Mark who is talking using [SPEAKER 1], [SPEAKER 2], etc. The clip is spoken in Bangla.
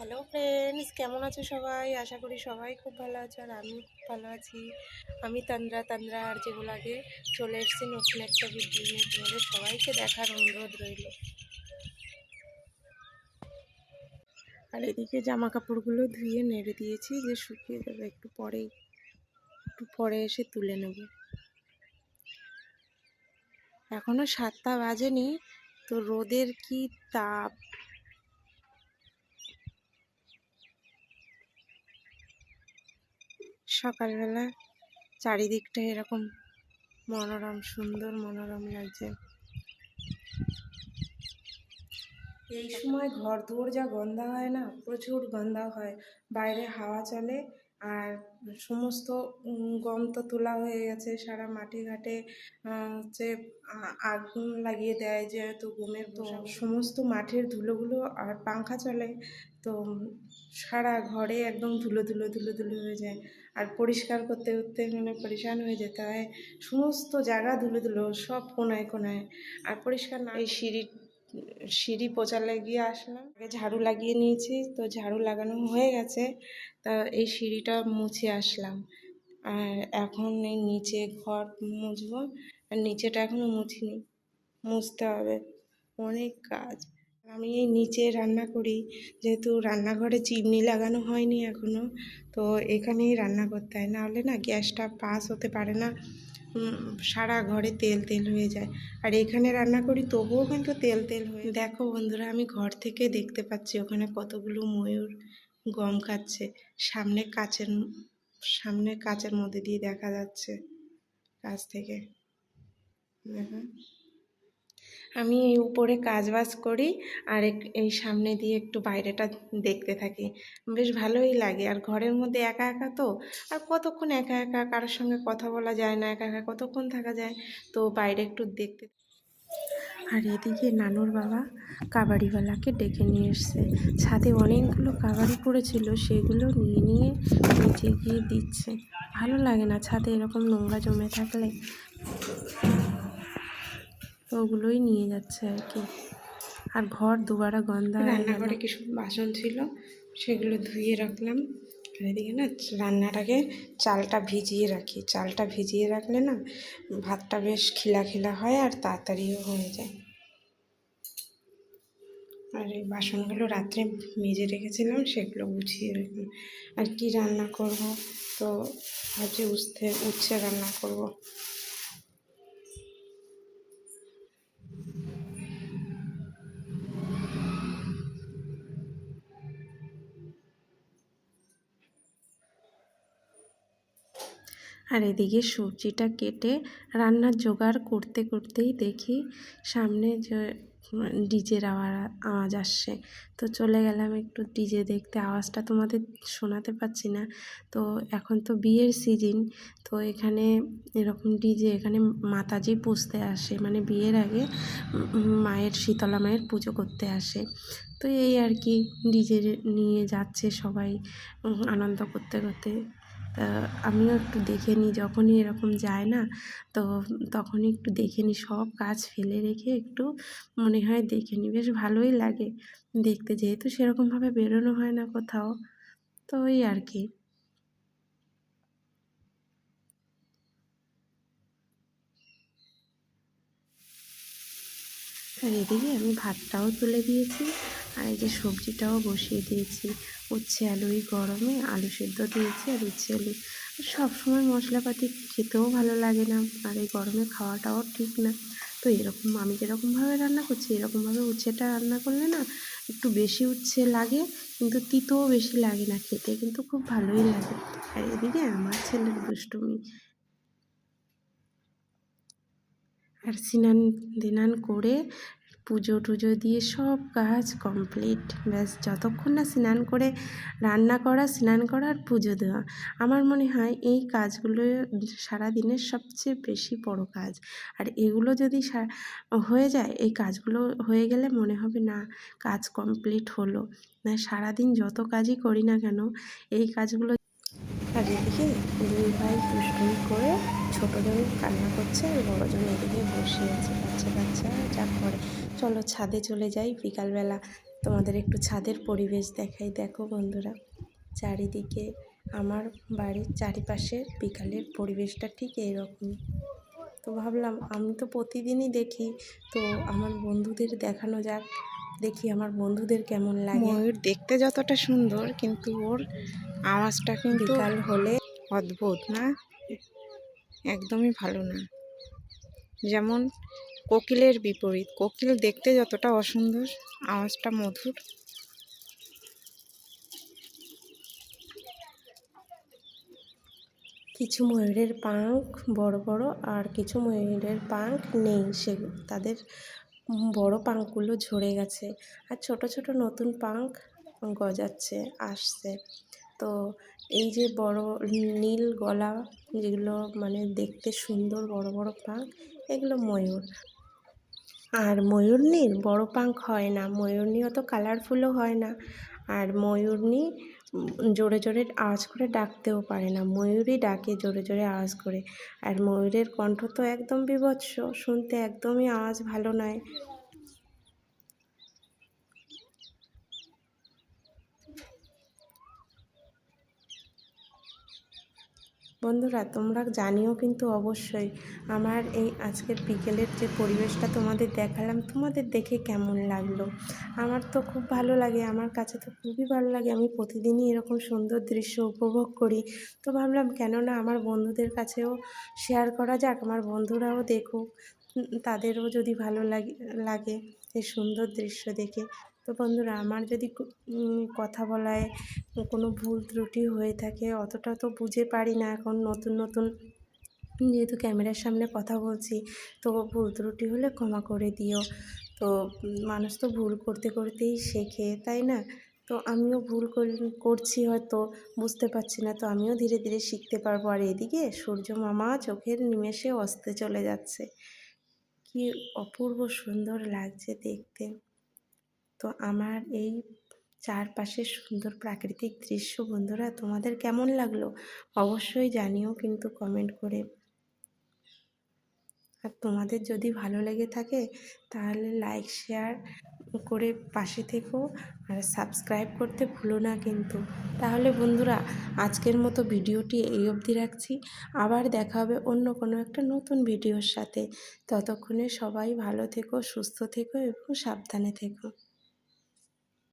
[SPEAKER 1] হ্যালো ফ্রেন্ডস, কেমন আছো সবাই? আশা করি সবাই খুব ভালো আছো আর আমি খুব ভালো আছি। আমি তন্দ্রা আর যেগুলো আগে চলে এসেছি নতুন একটা ভিডিও নিয়ে। তোমাদের সবাইকে দেখার অনুরোধ রইল। আর এদিকে জামা কাপড়গুলো ধুয়ে নেড়ে দিয়েছি যে শুকিয়ে যাবে, একটু পরে এসে তুলে নেব। এখনো 7টা বাজেনি, তো রোদের কি তাপ! সকালবেলা চারিদিকটা এরকম সুন্দর মনোরম লাগছে। এই সময় ঘর দুয়ার যা গন্ধা হয় না, প্রচুর গন্ধা হয়। বাইরে হাওয়া চলে আর সমস্ত গম তো তোলা হয়ে গেছে, সারা মাঠে ঘাটে হচ্ছে আগুন লাগিয়ে দেয়, যেহেতু গমের তো সমস্ত মাঠের ধুলোগুলো আর পাংখা চলে, তো সারা ঘরে একদম ধুলো ধুলো ধুলো ধুলো হয়ে যায়। আর পরিষ্কার করতে করতে মানে পরিষ্কার হয়ে যেতে হয়, সমস্ত জায়গা ধুলো ধুলো সব কোনায় কোনায়। আর পরিষ্কার না, এই সিঁড়ি পোছা লাগিয়ে আসলাম, আগে ঝাড়ু লাগিয়ে নিয়েছি, তো ঝাড়ু লাগানো হয়ে গেছে, তা এই সিঁড়িটা মুছে আসলাম। আর এখন এই নিচে ঘর মুছবো, আর নিচেটা এখনো মুছিনি, মুছতে হবে, অনেক কাজ। আমি এই নিচে রান্না করি, যেহেতু রান্নাঘরে চিমনি লাগানো হয়নি এখনো, তো এখানেই রান্না করতে হয়, নাহলে না গ্যাসটা পাস হতে পারে না, সারা ঘরে তেল তেল হয়ে যায়। আর এখানে রান্না করি তবুও কিন্তু তেল তেল হয়ে। দেখো বন্ধুরা, আমি ঘর থেকে দেখতে পাচ্ছি ওখানে কতগুলো ময়ূর গম খাচ্ছে, সামনে কাচের মধ্যে দিয়ে দেখা যাচ্ছে কাছ থেকে। দেখো, আমি এই উপরে কাজবাজ করি আর এই সামনে দিয়ে একটু বাইরেটা দেখতে থাকি, বেশ ভালোই লাগে। আর ঘরের মধ্যে একা একা তো, আর কতক্ষণ একা একা, কারোর সঙ্গে কথা বলা যায় না, একা একা কতক্ষণ থাকা যায়, তো বাইরে একটু দেখতে। আর এদিকে নানুর বাবা কাবাডিওয়ালাকে ডেকে নিয়ে এসছে, ছাদে অনেকগুলো কাবাডি পড়েছিল, সেগুলো নিয়ে নিয়ে নিচে গিয়ে দিচ্ছে। ভালো লাগে না ছাদে এরকম নোংরা জমে থাকলে, ওগুলোই নিয়ে যাচ্ছে আর কি। আর ঘর দুবারা গন্ধা হয়ে গেল। রান্নাঘরে কিছু বাসন ছিল, সেগুলো ধুয়ে রাখলাম। আর এদিকে না রান্নাটাকে চালটা ভিজিয়ে রাখি, চালটা ভিজিয়ে রাখলে না ভাতটা বেশ খিলা খিলা হয় আর তাড়াতাড়িও হয়ে যায়। আর এই বাসনগুলো রাত্রে মেজে রেখেছিলাম, সেগুলো গুছিয়ে রাখলাম। আর কি রান্না করব, তো ভাবছি উচ্ছে রান্না করব। আর এদিকে সবজিটা কেটে রান্নার জোগাড় করতে করতেই দেখি সামনে যে ডিজের আওয়াজ আসছে, তো চলে গেলাম একটু ডিজে দেখতে। আওয়াজটা তোমাদের শোনাতে পাচ্ছি না, তো এখন তো বিয়ের সিজন, তো এখানে এরকম ডিজে, এখানে মাতাজি পুজতে আসে, মানে বিয়ের আগে শীতলা মায়ের পুজো করতে আসে। তো এই আর কি, ডিজে নিয়ে যাচ্ছে সবাই আনন্দ করতে করতে। তা আমিও একটু দেখে নিই, যখনই এরকম যায় না, তো তখনই একটু দেখে নিই, সব কাজ ফেলে রেখে একটু মনে হয় দেখে নিই, বেশ ভালোই লাগে দেখতে, যেহেতু সেরকমভাবে বেরোনো হয় না কোথাও, তো ওই আর কি। আর এদিকে আমি ভাতটাও তুলে দিয়েছি, আর এই যে সবজিটাও বসিয়ে দিয়েছি। উচ্ছে আলু, এই গরমে আলু সেদ্ধ দিয়েছি আর উচ্ছে আলু। সবসময় মশলাপাতি খেতেও ভালো লাগে না, আর এই গরমে খাওয়াটাও ঠিক না। তো এরকম আমি যেরকমভাবে রান্না করছি, এরকমভাবে উচ্ছেটা রান্না করলে না একটু বেশি উচ্ছে লাগে, কিন্তু তিতও বেশি লাগে না, খেতে কিন্তু খুব ভালোই লাগে। আর এদিকে আমার ছেলের দুষ্টুমি। আর স্নান ধিনান করে পুজো টুজো দিয়ে সব কাজ কমপ্লিট, ব্যাস যতক্ষণ না স্নান করে রান্না করা, স্নান করা আর পুজো দেওয়া, আমার মনে হয় এই কাজগুলো সারাদিনের সবচেয়ে বেশি বড় কাজ। আর এগুলো যদি হয়ে যায়, এই কাজগুলো হয়ে গেলে মনে হবে না কাজ কমপ্লিট হলো। না, সারাদিন যত কাজই করি না কেন এই কাজগুলো। আর এদিকে দুই ভাই দুষ্টুমি করে, ছোটোজন কান্না করছে আর বড়োজন এদিকে বসে আছে, বাচ্চা যা করে। চলো ছাদে চলে যাই বিকালবেলা, তোমাদের একটু ছাদের পরিবেশ দেখাই। দেখো বন্ধুরা, চারিদিকে আমার বাড়ির চারিপাশের বিকালের পরিবেশটা ঠিক এইরকম। তো ভাবলাম আমি তো প্রতিদিনই দেখি, তো আমার বন্ধুদের দেখানো যাক, দেখি আমার বন্ধুদের কেমন লাগে।
[SPEAKER 2] ময়ূর দেখতে যতটা সুন্দর, কিন্তু ওর আওয়াজটা কিন্তু
[SPEAKER 1] বিকাল হলে
[SPEAKER 2] অদ্ভুত না, একদমই ভালো না। যেমন কোকিলের বিপরীত, কোকিল দেখতে যতটা অসুন্দর, আওয়াজটা মধুর।
[SPEAKER 1] কিছু ময়ূরের পাঙ্খ বড় বড়, আর কিছু ময়ূরের পাঙ্খ নেই, তাদের বড় পাঙ্খগুলো ঝরে গেছে, আর ছোট ছোট নতুন পাঙ্খ গজাচ্ছে, আসছে। তো এই যে বড় নীল গলা, যেগুলো মানে দেখতে সুন্দর বড় বড় পাঙ্খ, এগুলো ময়ূর। আর ময়ূরনীর বড় পাঙ্খ হয় না, ময়ূরনী অত কালারফুলও হয় না, আর ময়ূরনী জোরে জোরে আওয়াজ করে ডাকতেও পারে না, ময়ূরই ডাকে জোরে জোরে আওয়াজ করে। আর ময়ূরের কণ্ঠ তো একদম বীভৎস, শুনতে একদমই আওয়াজ ভালো নয়। বন্ধুরা, তোমরা জানিও কিন্তু অবশ্যই আমার এই আজকের বিকেলের যে পরিবেশটা তোমাদের দেখালাম, তোমাদের দেখে কেমন লাগলো। আমার তো খুব ভালো লাগে, আমার কাছে তো খুবই ভালো লাগে, আমি প্রতিদিনই এরকম সুন্দর দৃশ্য উপভোগ করি। তো ভাবলাম কেন না আমার বন্ধুদের কাছেও শেয়ার করা যাক, আমার বন্ধুরাও দেখুক, তাদেরও যদি ভালো লাগে এই সুন্দর দৃশ্য দেখে। তো বন্ধুরা, আমার যদি কথা বলায় কোনো ভুল ত্রুটি হয়ে থাকে, অতটা তো বুঝে পারি না এখন, নতুন নতুন যেহেতু ক্যামেরার সামনে কথা বলছি, তো ভুল ত্রুটি হলে ক্ষমা করে দিও। তো মানুষ তো ভুল করতে করতেই শেখে, তাই না? তো আমিও ভুল করছি, হয়তো বুঝতে পারছি না, তো আমিও ধীরে ধীরে শিখতে পারবো। আর এদিকে সূর্য মামা চোখের নিমেষে অস্তে চলে যাচ্ছে, কি অপূর্ব সুন্দর লাগছে দেখতে। তো আমার এই চারপাশের সুন্দর প্রাকৃতিক দৃশ্য বন্ধুরা তোমাদের কেমন লাগলো অবশ্যই জানিও কিন্তু কমেন্ট করে। আর তোমাদের যদি ভালো লেগে থাকে তাহলে লাইক শেয়ার করে পাশে থেকো, আর সাবস্ক্রাইব করতে ভুলো না কিন্তু। তাহলে বন্ধুরা, আজকের মতো ভিডিওটি এই অবধি রাখছি, আবার দেখা হবে অন্য কোনো একটা নতুন ভিডিওর সাথে। ততক্ষণে সবাই ভালো থেকো, সুস্থ থেকো এবং সাবধানে থেকো।